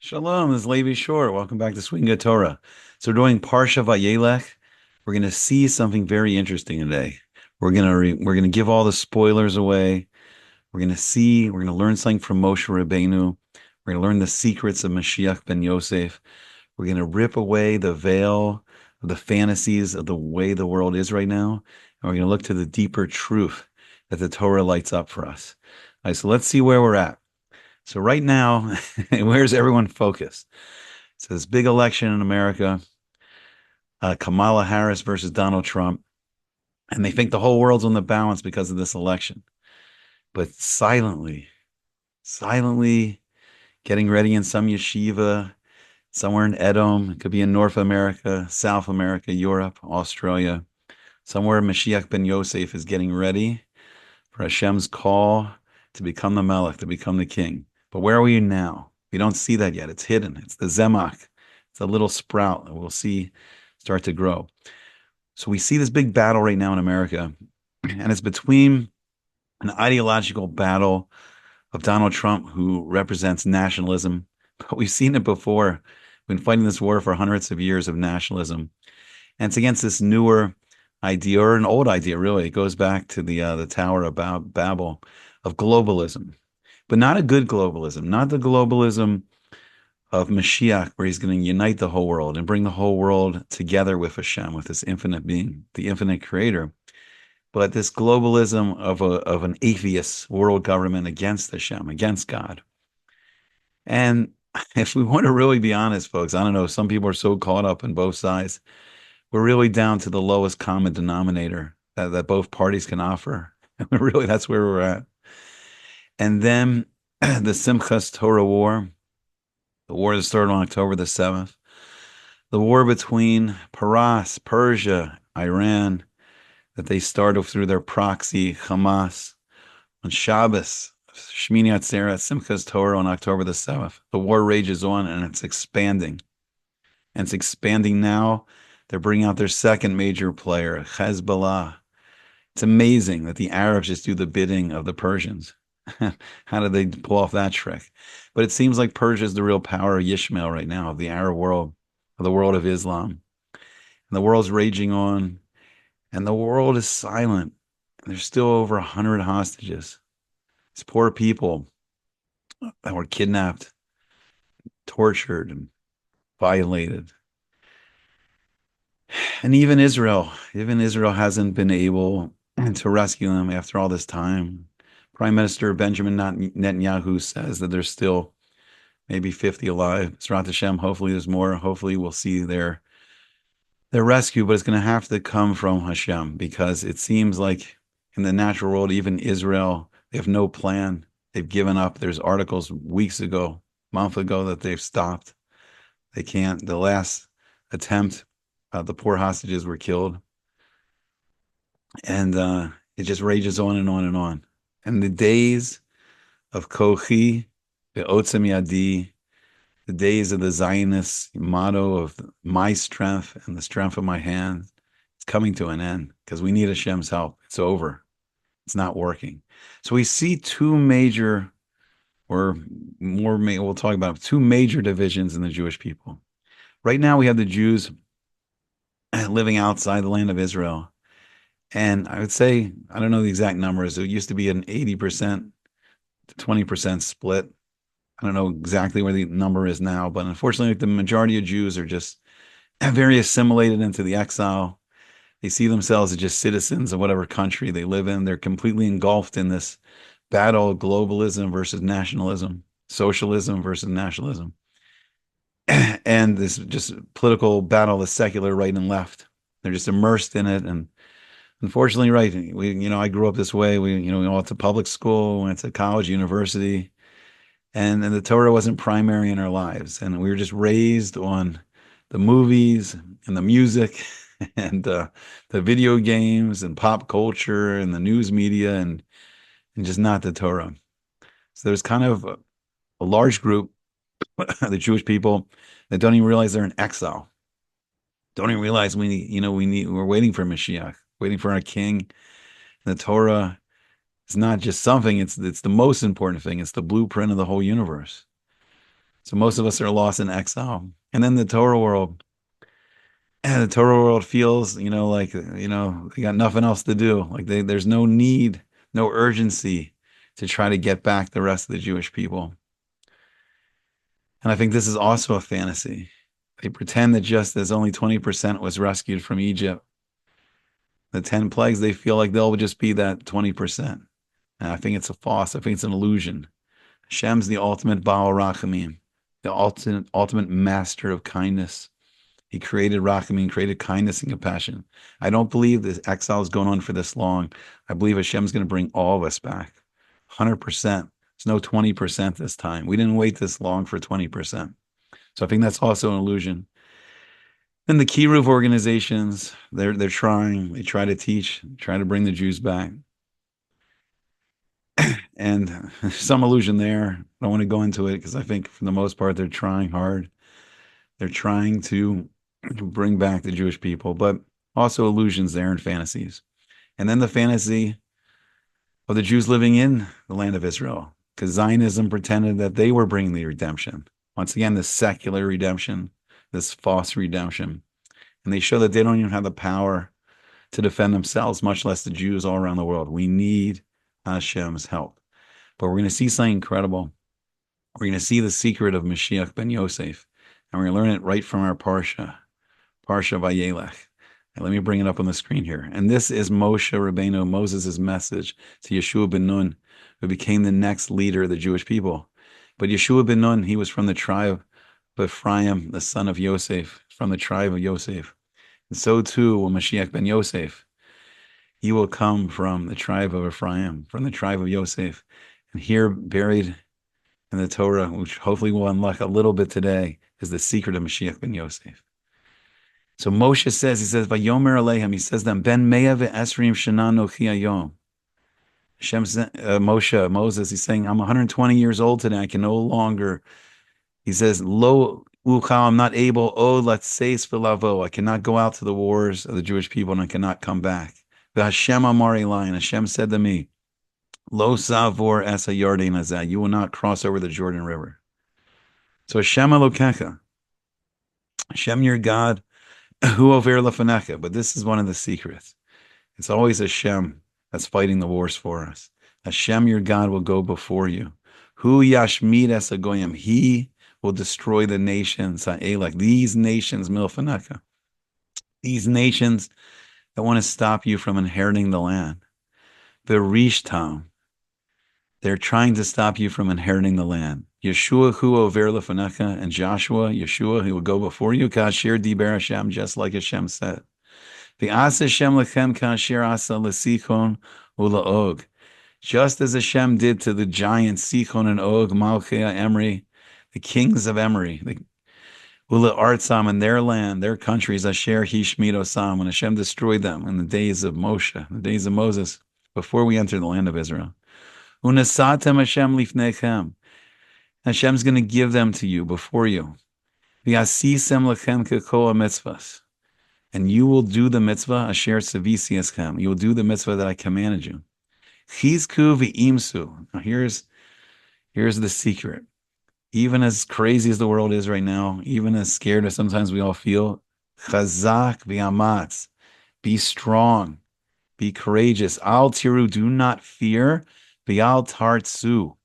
Shalom, this is Levi Shore. Welcome back to Swing Good Torah. So we're doing Parsha Veyeilech. We're going to see something very interesting today. We're gonna give all the spoilers away. We're going to learn something from Moshe Rabbeinu. We're going to learn the secrets of Mashiach ben Yosef. We're going to rip away the veil of the fantasies of the way the world is right now. And we're going to look to the deeper truth that the Torah lights up for us. All right, so let's see where we're at. So right now, where's everyone focused? So this big election in America, Kamala Harris versus Donald Trump, and they think the whole world's on the balance because of this election. But silently getting ready in some yeshiva, somewhere in Edom, it could be in North America, South America, Europe, Australia, somewhere Mashiach ben Yosef is getting ready for Hashem's call to become the Melech, to become the king. But where are we now? We don't see that yet. It's hidden. It's the Zemach. It's a little sprout that we'll see start to grow. So we see this big battle right now in America, and it's between an ideological battle of Donald Trump, who represents nationalism. But we've seen it before. We've been fighting this war for hundreds of years of nationalism. And it's against this newer idea, or an old idea, really. It goes back to the Tower of Babel, of globalism. But not a good globalism, not the globalism of Mashiach, where he's going to unite the whole world and bring the whole world together with Hashem, with this infinite being, the infinite creator. But this globalism of an atheist world government against Hashem, against God. And if we want to really be honest, folks, I don't know, some people are so caught up in both sides. We're really down to the lowest common denominator that both parties can offer. Really, that's where we're at. And then the Simchas Torah War, the war that started on October the 7th, the war between Persia, Iran, that they started through their proxy, Hamas, on Shabbos, Shmini Atzeret, Simchas Torah on October the 7th. The war rages on and it's expanding. And it's expanding now. They're bringing out their second major player, Hezbollah. It's amazing that the Arabs just do the bidding of the Persians. How did they pull off that trick? But it seems like Persia is the real power of Yishmael right now, of the Arab world, of the world of Islam. And the world's raging on, and the world is silent. There's still over 100 hostages. These poor people that were kidnapped, tortured, and violated. And even Israel hasn't been able to rescue them after all this time. Prime Minister Benjamin Netanyahu says that there's still maybe 50 alive. Zrat Hashem, hopefully there's more. Hopefully we'll see their rescue, but it's going to have to come from Hashem, because it seems like in the natural world, even Israel, they have no plan. They've given up. There's articles weeks ago, month ago, that they've stopped. They can't. The last attempt, the poor hostages were killed. And it just rages on and on and on. And the days of Kochi, the Otzem Yadi, the days of the Zionist motto of my strength and the strength of my hand, it's coming to an end, because we need Hashem's help. It's over. It's not working. So we see two major, or more, we'll talk about two major divisions in the Jewish people. Right now we have the Jews living outside the land of Israel. And I would say, I don't know the exact numbers. It used to be an 80% to 20% split. I don't know exactly where the number is now, but unfortunately, the majority of Jews are just very assimilated into the exile. They see themselves as just citizens of whatever country they live in. They're completely engulfed in this battle of globalism versus nationalism, socialism versus nationalism, and this just political battle of secular right and left. They're just immersed in it. And unfortunately, right, I grew up this way. We all went to public school, went to college, university, and the Torah wasn't primary in our lives. And we were just raised on the movies and the music and the video games and pop culture and the news media, and just not the Torah. So there's kind of a large group, the Jewish people, that don't even realize they're in exile. Don't even realize we're waiting for Mashiach, waiting for our king. And the Torah is not just something, it's the most important thing. It's the blueprint of the whole universe. So most of us are lost in exile. And then the Torah world. And the Torah world feels, like, they got nothing else to do. Like there's no need, no urgency to try to get back the rest of the Jewish people. And I think this is also a fantasy. They pretend that just as only 20% was rescued from Egypt, the 10 plagues, they feel like they'll just be that 20%. And I think it's a false. I think it's an illusion. Hashem's the ultimate Baal Rachamim, the ultimate master of kindness. He created Rachamim, created kindness and compassion. I don't believe this exile is going on for this long. I believe Hashem's going to bring all of us back. 100%. There's no 20% this time. We didn't wait this long for 20%. So I think that's also an illusion. And the Kiruv organizations, they're trying. They try to teach, try to bring the Jews back. And some illusion there. I don't want to go into it because I think for the most part they're trying hard. They're trying to bring back the Jewish people, but also illusions there and fantasies. And then the fantasy of the Jews living in the land of Israel, because Zionism pretended that they were bringing the redemption. Once again, this secular redemption, this false redemption. And they show that they don't even have the power to defend themselves, much less the Jews all around the world. We need Hashem's help. But we're going to see something incredible. We're going to see the secret of Mashiach ben Yosef. And we're going to learn it right from our Parsha Veyeilech. And let me bring it up on the screen here. And this is Moshe Rabbeinu, Moses' message to Yehoushua bin Nun, who became the next leader of the Jewish people. But Yehoushua bin Nun, he was from the tribe of Ephraim, the son of Yosef, from the tribe of Yosef. And so too will Mashiach ben Yosef. He will come from the tribe of Ephraim, from the tribe of Yosef. And here, buried in the Torah, which hopefully we'll unlock a little bit today, is the secret of Mashiach ben Yosef. So Moshe says, Vayomer Aleichem, he says them, Ben Me'ah ve'esrim shana nochi hayom. Moses, he's saying, I'm 120 years old today. I can no longer, he says, Lo uchal, I'm not able, latseis v'lavo. I cannot go out to the wars of the Jewish people and I cannot come back. Hashem amar elai, and Hashem said to me, Lo savor es hayarden hazeh, you will not cross over the Jordan River. So Hashem Elokecha, Hashem your God, hu over lefanecha. But this is one of the secrets. It's always Hashem that's fighting the wars for us. Hashem your God will go before you. Hu yashmid es hagoyim, he will destroy the nations, Vayeilech, these nations, milfanecha, these nations that want to stop you from inheriting the land. Berishtam, they're trying to stop you from inheriting the land. Yeshua hu over lefanecha, and Joshua, Yeshua, he will go before you. Kasher diber Hashem, just like Hashem said. V'asa Hashem lechem kasher asa lesichon ulaog, just as Hashem did to the giants Sichon and Og, Malchei Emri, the kings of Emri, the Ula Artsam, in their land, their countries, Asher Hishmid Osam, when Hashem destroyed them in the days of Moshe, the days of Moses, before we entered the land of Israel. Unasatem Hashem lifnechem, Hashem's going to give them to you before you. V'asisem lechem kekol mitzvahs, and you will do the mitzvah Asher Savisi Eschem. You will do the mitzvah that I commanded you. Chizku v'imsu. Now here's the secret. Even as crazy as the world is right now, even as scared as sometimes we all feel, chazak v'amatz, be strong, be courageous. Al tiru, do not fear. V'al tartsu,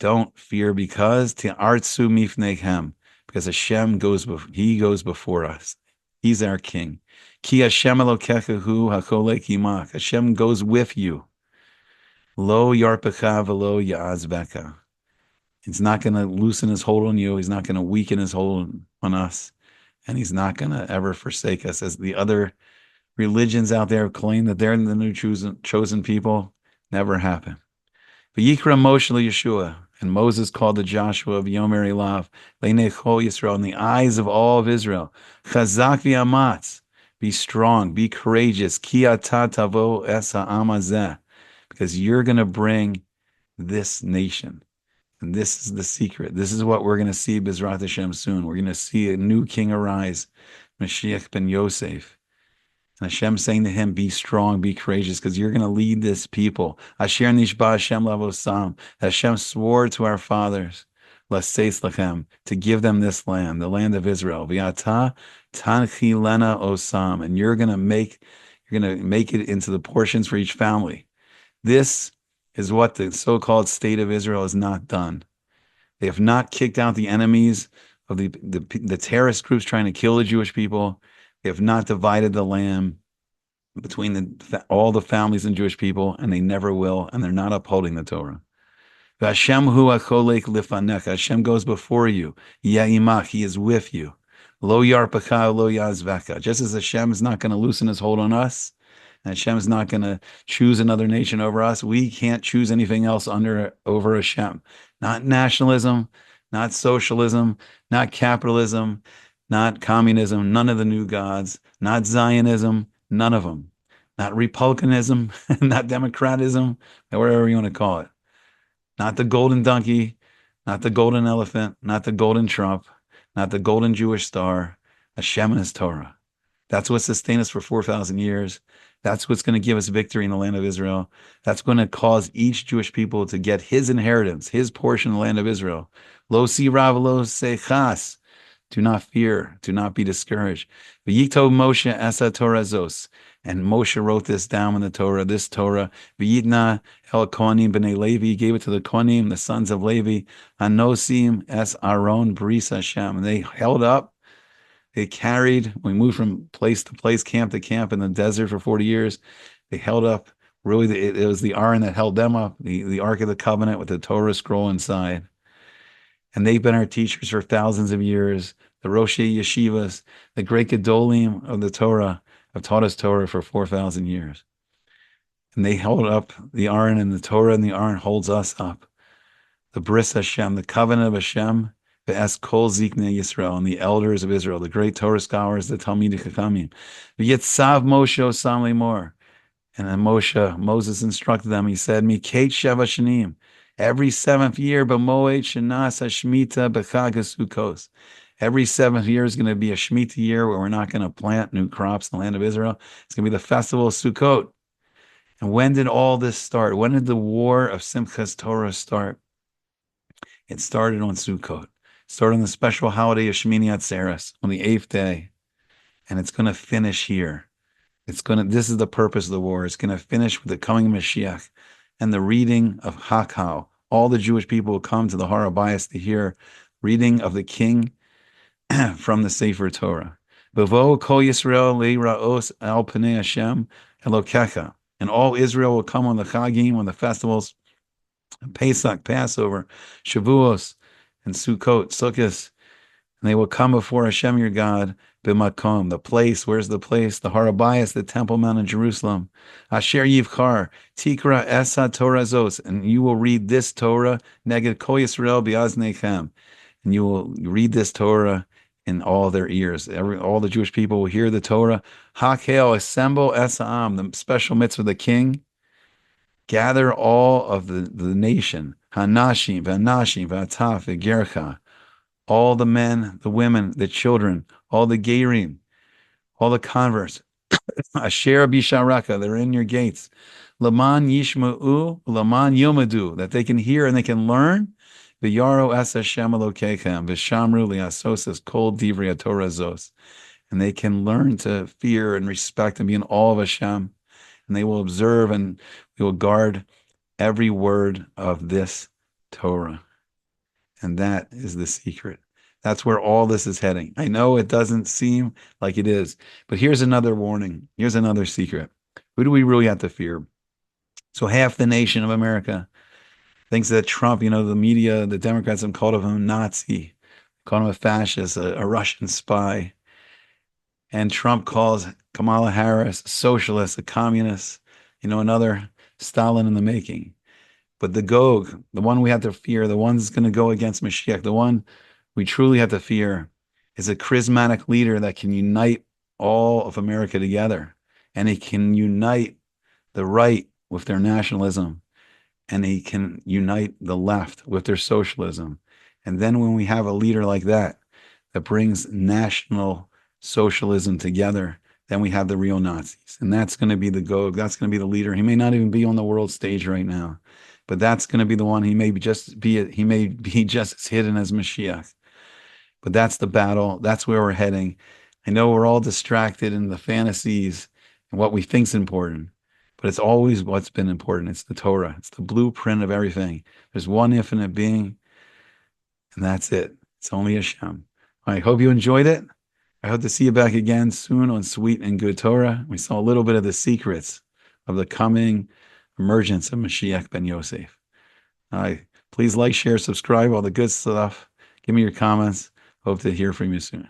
don't fear, because ti'artsu mifnechem, because Hashem goes before us. He's our king. Ki Hashem Elokecha hu hakolek imach. Hashem goes with you. Lo yarpecha v'lo ya'azbeka. He's not going to loosen his hold on you. He's not going to weaken his hold on us. And he's not going to ever forsake us. As the other religions out there claim that they're the new chosen people, never happened. V'yikra Moshe Yeshua, and Moses called to Joshua of Yomer Elav, Leinei Chol Yisrael, in the eyes of all of Israel, Chazak v'amatz, be strong, be courageous, Ki ata tavo es ha'am hazeh, because you're going to bring this nation. And this is the secret. This is what we're going to see B'ezrat Hashem soon. We're going to see a new king arise, Mashiach ben Yosef. And Hashem saying to him, be strong, be courageous, because you're going to lead this people. Asher nishba Hashem lavosam. Hashem swore to our fathers, laseis lachem, to give them this land, the land of Israel. V'ata tanchi lena osam, and you're gonna make it into the portions for each family. This is what the so-called state of Israel has not done. They have not kicked out the enemies of the terrorist groups trying to kill the Jewish people. They have not divided the land between all the families and Jewish people, and they never will, and they're not upholding the Torah. Hashem hu acholek lifanecha. Hashem goes before you. Ya'imach, He is with you. Lo yarpacha, lo yazveka. Just as Hashem is not going to loosen His hold on us, and Hashem is not going to choose another nation over us, we can't choose anything else over Hashem. Not nationalism, not socialism, not capitalism, not communism, none of the new gods, not Zionism, none of them. Not republicanism, not democratism, whatever you want to call it. Not the golden donkey, not the golden elephant, not the golden Trump, not the golden Jewish star, Hashem and His Torah. That's what sustained us for 4,000 years. That's what's going to give us victory in the land of Israel. That's going to cause each Jewish people to get his inheritance, his portion of the land of Israel. Lo si rav, lo sechas. Do not fear. Do not be discouraged. V'yiktov Moshe esa Torah zos. And Moshe wrote this down in the Torah, this Torah. V'yitna el kohanim b'nei Levi. He gave it to the kohanim, the sons of Levi. Anosim es Aaron bris Hashem. And they held up. They carried, we moved from place to place, camp to camp in the desert for 40 years. They held up, really, it was the Aaron that held them up, the Ark of the Covenant with the Torah scroll inside. And they've been our teachers for thousands of years. The Roshei Yeshivas, the great Gedolim of the Torah, have taught us Torah for 4,000 years. And they held up the Aaron and the Torah, and the Aaron holds us up. The Bris Hashem, the covenant of Hashem, Ve'es kol ziknei Yisrael, and the elders of Israel, the great Torah scholars, the Talmidei Chachamim. V'yitzav Moshe osam lemor. And then Moses instructed them. He said, Mikate sheva shanim, every seventh year, b'moed shenas hashmita b'chag Sukkos. Every seventh year is going to be a Shemitah year where we're not going to plant new crops in the land of Israel. It's going to be the festival of Sukkot. And when did all this start? When did the war of Simchas Torah start? It started on Sukkot. Started on the special holiday of Shmini Atzeres on the 8th day. And it's going to finish here. This is the purpose of the war. It's going to finish with the coming of Mashiach and the reading of Hakal. All the Jewish people will come to the Har HaBayis to hear reading of the king from the Sefer Torah. Bevo kol Yisrael le'raos al pnei Hashem Elokecha. And all Israel will come on the Chagim, on the festivals, Pesach, Passover, Shavuos, and Sukkot, Sukkot. And they will come before Hashem your God, B'makom, the place. Where's the place? The Har HaBayis, the Temple Mount in Jerusalem. Asher Yivchar, Tikra Esa Torah Zos. And you will read this Torah, Neged Kol Yisrael B'aznechem. And you will read this Torah in all their ears. All the Jewish people will hear the Torah. Hakel, assemble Esa'am, the special mitzvah of the king. Gather all of the nation. Hanashim, Vanashim, Vataf, Gercha. All the men, the women, the children, all the Gerim, all the converts. Asher Bisharaka, they're in your gates. Laman Yishma'u, Laman Yomadu, that they can hear and they can learn. V'yaro es Hashem Elokechem, v'shamru li'asoses kol divrei Torah zos. And they can learn to fear and respect and be in awe of Hashem. And they will observe and we will guard every word of this Torah. And that is the secret. That's where all this is heading. I know it doesn't seem like it is, but here's another warning. Here's another secret. Who do we really have to fear? So half the nation of America thinks that Trump, the media, the Democrats have called him a Nazi, called him a fascist, a Russian spy. And Trump calls Kamala Harris a socialist, a communist, another Stalin in the making. But the Gog, the one we have to fear, the one that's going to go against Mashiach, the one we truly have to fear, is a charismatic leader that can unite all of America together. And he can unite the right with their nationalism. And he can unite the left with their socialism. And then when we have a leader like that brings national socialism together, then we have the real Nazis. And that's going to be the Gog. That's going to be the leader. He may not even be on the world stage right now. but that's going to be the one. He may be just as hidden as Mashiach. But that's the battle. That's where we're heading. I know we're all distracted in the fantasies and what we think's important, but it's always what's been important. It's the Torah. It's the blueprint of everything. There's one infinite being, and that's it. It's only Hashem. I hope you enjoyed it. I hope to see you back again soon on Sweet and Good Torah. We saw a little bit of the secrets of the coming emergence of Mashiach ben Yosef. Please like, share, subscribe, all the good stuff. Give me your comments. Hope to hear from you soon.